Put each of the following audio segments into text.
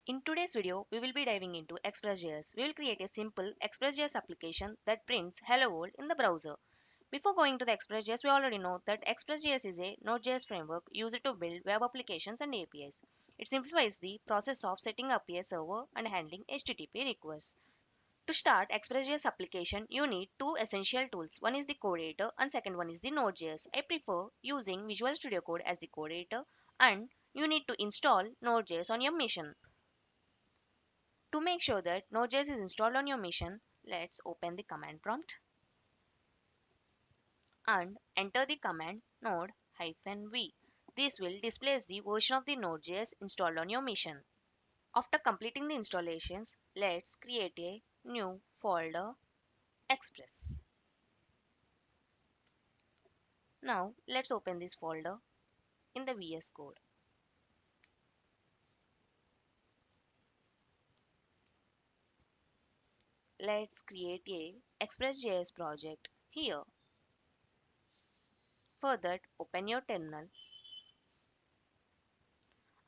In today's video, we will be diving into Express.js. We will create a simple Express.js application that prints Hello World in the browser. Before going to the Express.js, we already know that Express.js is a Node.js framework used to build web applications and APIs. It simplifies the process of setting up a server and handling HTTP requests. To start Express.js application, you need two essential tools. One is the code editor and second one is the Node.js. I prefer using Visual Studio Code as the code editor, and you need to install Node.js on your machine. To make sure that Node.js is installed on your machine, let's open the command prompt and enter the command node-v. This will display the version of the Node.js installed on your machine. After completing the installations, let's create a new folder Express. Now let's open this folder in the VS Code. Let's create a Express.js project here. For that, open your terminal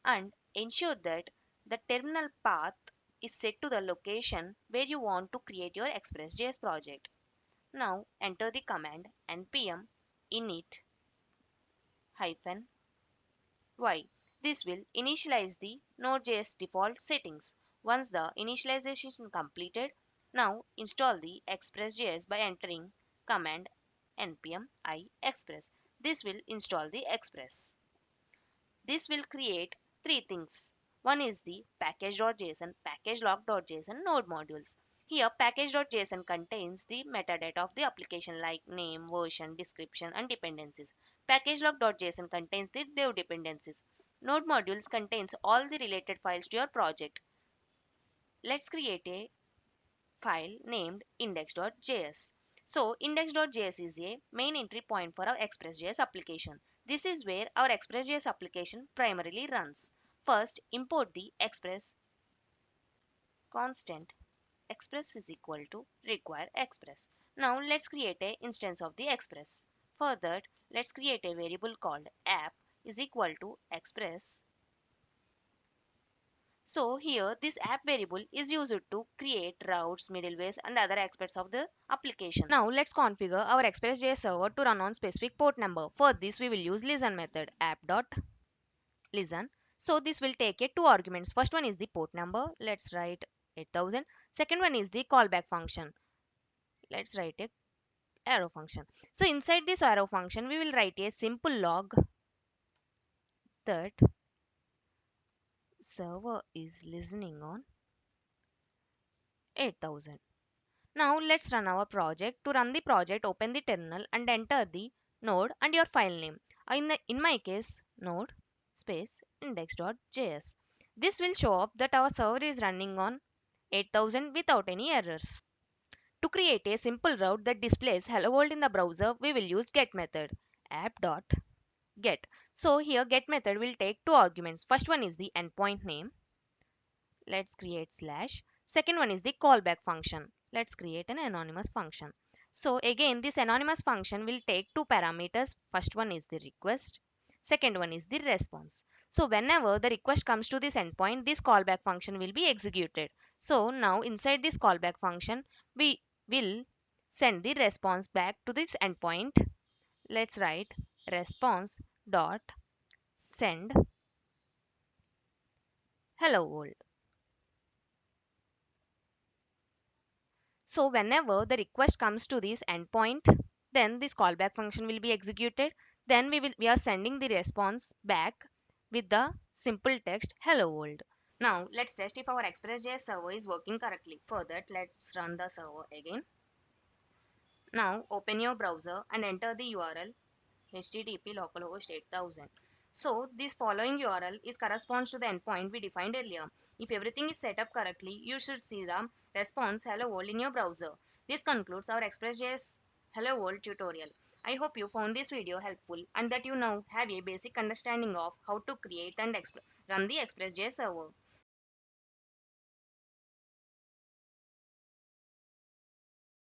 and ensure that the terminal path is set to the location where you want to create your Express.js project. Now enter the command npm init -y. This will initialize the Node.js default settings. Once the initialization is completed, now install the Express.js by entering command npm i express. This will install the Express. This will create three things. One is the package.json, package.log.json node modules. Here, package.json contains the metadata of the application like name, version, description, and dependencies. Package.log.json contains the dev dependencies. Node modules contains all the related files to your project. Let's create a file named index.js. So index.js is a main entry point for our Express.js application. This is where our Express.js application primarily runs. First, import the express constant. Express is equal to require express. Now let's create a instance of the express. For that, let's create a variable called app is equal to express. So here this app variable is used to create routes, middlewares and other aspects of the application. Now let's configure our Express.js server to run on specific port number. For this we will use listen method app.listen. So this will take a two arguments. First one is the port number. Let's write 8000. Second one is the callback function. Let's write a arrow function. So inside this arrow function we will write a simple log that server is listening on 8000. Now let's run our project. To run the project, open the terminal and enter the node and your file name. In my case, node space index.js. This will show up that our server is running on 8000 without any errors. To create a simple route that displays hello world in the browser, we will use get method app.get. So here get method will take two arguments. First one is the endpoint name. Let's create slash. Second one is the callback function. Let's create an anonymous function. So again, this anonymous function will take two parameters. First one is the request. Second one is the response. So whenever the request comes to this endpoint, this callback function will be executed. So now inside this callback function, we will send the response back to this endpoint. Let's write response dot send hello world. So whenever the request comes to this endpoint, then this callback function will be executed. Then we are sending the response back with the simple text hello world. Now let's test if our Express.js server is working correctly. For that, let's run the server again. Now open your browser and enter the URL http localhost 8000. So this following URL is corresponds to the endpoint we defined earlier. If everything is set up correctly, you should see the response hello world in your browser. This concludes our Express.js hello world tutorial. I hope you found this video helpful and that you now have a basic understanding of how to create and run the Express.js server.